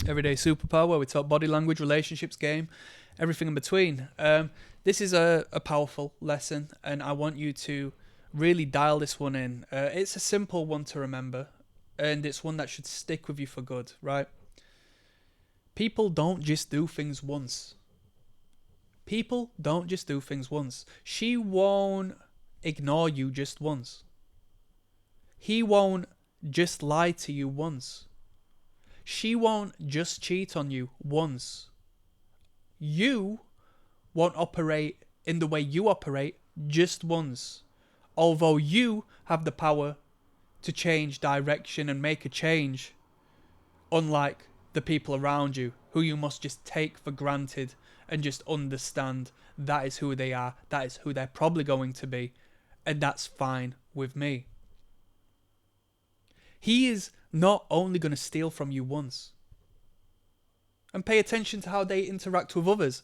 Everyday Superpower, where we talk body language, relationships, game, everything in between. This is a powerful lesson, and I want you to really dial this one in. It's a simple one to remember, and it's one that should stick with you for good, right? People don't just do things once. People don't just do things once. She won't ignore you just once. He won't just lie to you once. She won't just cheat on you once. You won't operate in the way you operate just once. Although you have the power to change direction and make a change, unlike the people around you, who you must just take for granted and just understand that is who they are, that is who they're probably going to be, and that's fine with me. He is not only going to steal from you once. And pay attention to how they interact with others.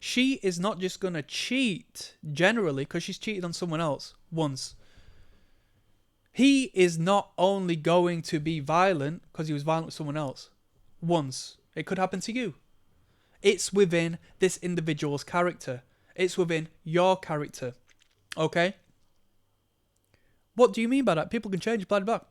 She is not just going to cheat generally because she's cheated on someone else once. He is not only going to be violent because he was violent with someone else once. It could happen to you. It's within this individual's character. It's within your character. Okay? What do you mean by that? People can change, blah, blah, blah.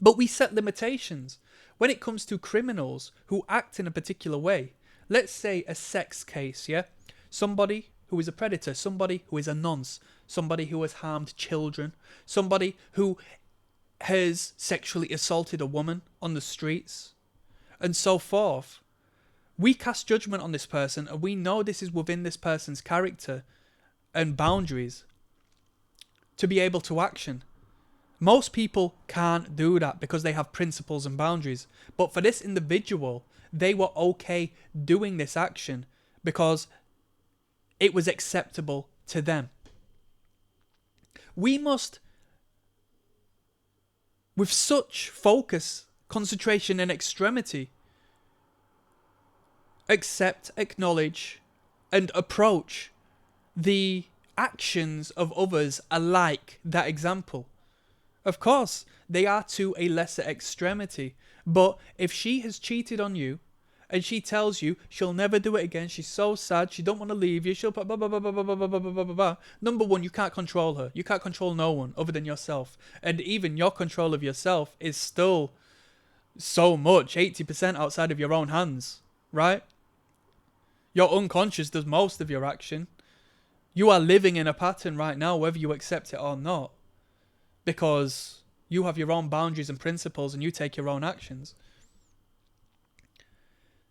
But we set limitations. When it comes to criminals who act in a particular way, let's say a sex case, yeah? Somebody who is a predator, somebody who is a nonce, somebody who has harmed children, somebody who has sexually assaulted a woman on the streets, and so forth. We cast judgment on this person, and we know this is within this person's character and boundaries to be able to action. Most people can't do that because they have principles and boundaries. But for this individual, they were okay doing this action because it was acceptable to them. We must, with such focus, concentration, and extremity, accept, acknowledge, and approach the actions of others alike that example. Of course, they are to a lesser extremity. But if she has cheated on you and she tells you she'll never do it again, she's so sad, she don't want to leave you, she'll blah, blah, blah, blah, blah, blah, blah, blah, blah, blah, blah. Number one, you can't control her. You can't control no one other than yourself. And even your control of yourself is still so much, 80% outside of your own hands, right? Your unconscious does most of your action. You are living in a pattern right now, whether you accept it or not. Because you have your own boundaries and principles and you take your own actions.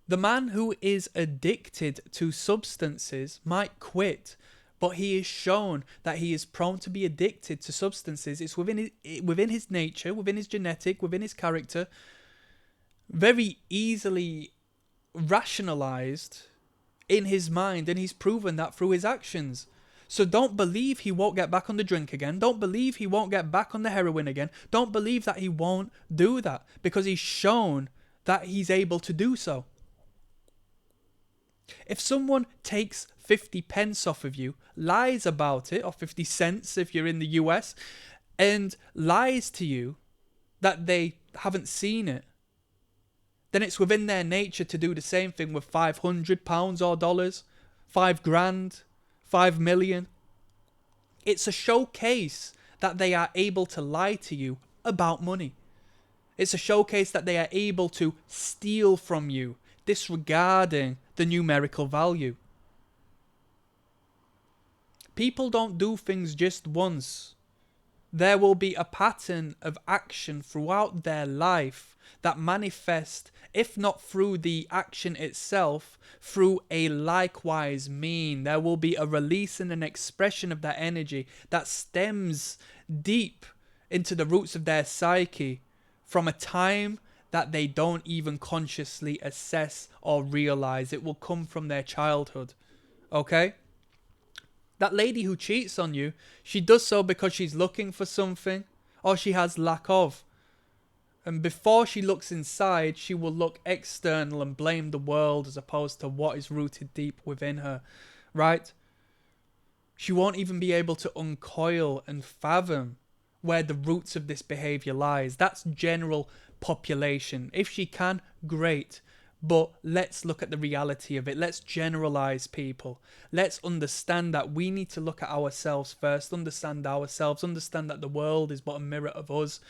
The man who is addicted to substances might quit, but he is shown that he is prone to be addicted to substances. It's within his nature, within his genetic, within his character, very easily rationalized in his mind, and he's proven that through his actions. So don't believe he won't get back on the drink again. Don't believe he won't get back on the heroin again. Don't believe that he won't do that because he's shown that he's able to do so. If someone takes 50 pence off of you, lies about it, or 50 cents if you're in the US, and lies to you that they haven't seen it, then it's within their nature to do the same thing with £500 or dollars, $5,000, 5 million. It's a showcase that they are able to lie to you about money. It's a showcase that they are able to steal from you, disregarding the numerical value. People don't do things just once. There will be a pattern of action throughout their life that manifest, if not through the action itself, through a likewise mean. There will be a release and an expression of that energy that stems deep into the roots of their psyche from a time that they don't even consciously assess or realize. It will come from their childhood. Okay? That lady who cheats on you, she does so because she's looking for something or she has lack of. And before she looks inside, she will look external and blame the world as opposed to what is rooted deep within her, right? She won't even be able to uncoil and fathom where the roots of this behavior lies. That's general population. If she can, great. But let's look at the reality of it. Let's generalize people. Let's understand that we need to look at ourselves first, understand ourselves, understand that the world is but a mirror of us,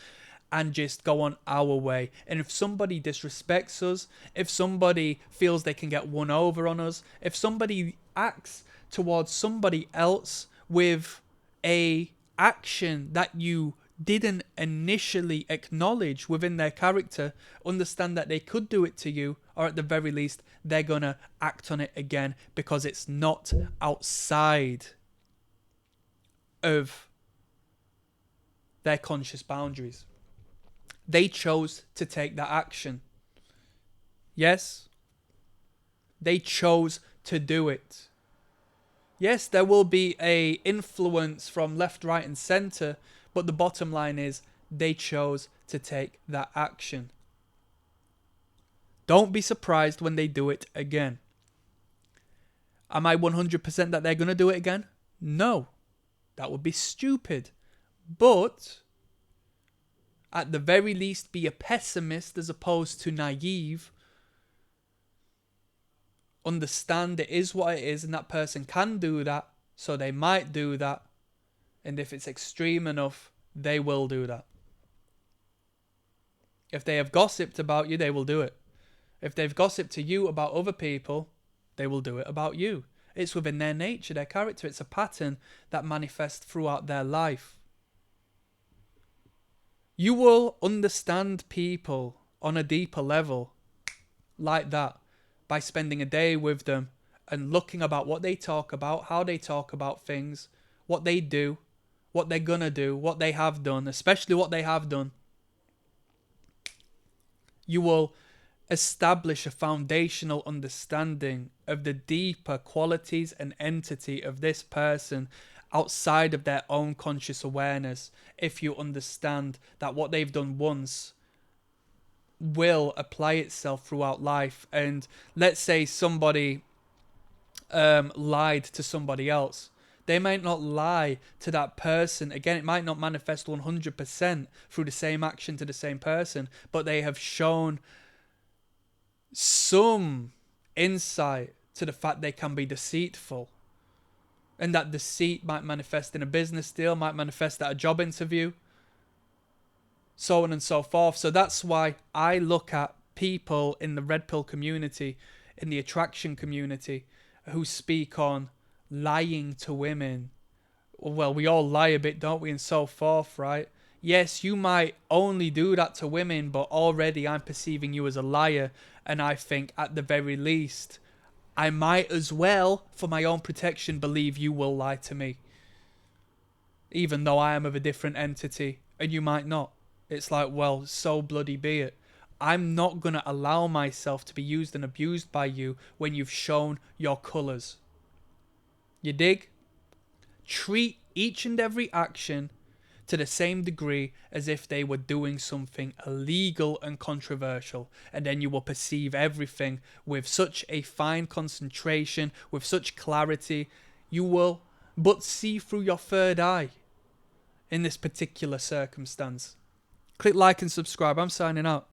and just go on our way. And if somebody disrespects us, if somebody feels they can get one over on us, if somebody acts towards somebody else with a action that you didn't initially acknowledge within their character, understand that they could do it to you, or at the very least they're gonna act on it again, because it's not outside of their conscious boundaries. They chose to take that action. Yes, they chose to do it. Yes, there will be a influence from left, right, and center, but the bottom line is they chose to take that action. Don't be surprised when they do it again. Am I 100% that they're going to do it again? No. That would be stupid. But at the very least, be a pessimist as opposed to naive. Understand it is what it is, and that person can do that, so they might do that. And if it's extreme enough, they will do that. If they have gossiped about you, they will do it. If they've gossiped to you about other people, they will do it about you. It's within their nature, their character. It's a pattern that manifests throughout their life. You will understand people on a deeper level like that by spending a day with them and looking about what they talk about, how they talk about things, what they do, what they're gonna do, what they have done, especially what they have done. You will establish a foundational understanding of the deeper qualities and entity of this person outside of their own conscious awareness, if you understand that what they've done once will apply itself throughout life. And let's say somebody lied to somebody else. They might not lie to that person. Again, it might not manifest 100% through the same action to the same person, but they have shown some insight to the fact they can be deceitful. And that deceit might manifest in a business deal, might manifest at a job interview, so on and so forth. So that's why I look at people in the red pill community, in the attraction community, who speak on lying to women. Well, we all lie a bit, don't we, and so forth, right? Yes, you might only do that to women, but already I'm perceiving you as a liar, and I think at the very least I might as well, for my own protection, believe you will lie to me, even though I am of a different entity and you might not. It's like, well, so bloody be it. I'm not going to allow myself to be used and abused by you when you've shown your colours. You dig? Treat each and every action to the same degree as if they were doing something illegal and controversial, and then you will perceive everything with such a fine concentration, with such clarity. You will but see through your third eye in this particular circumstance. Click like and subscribe. I'm signing out.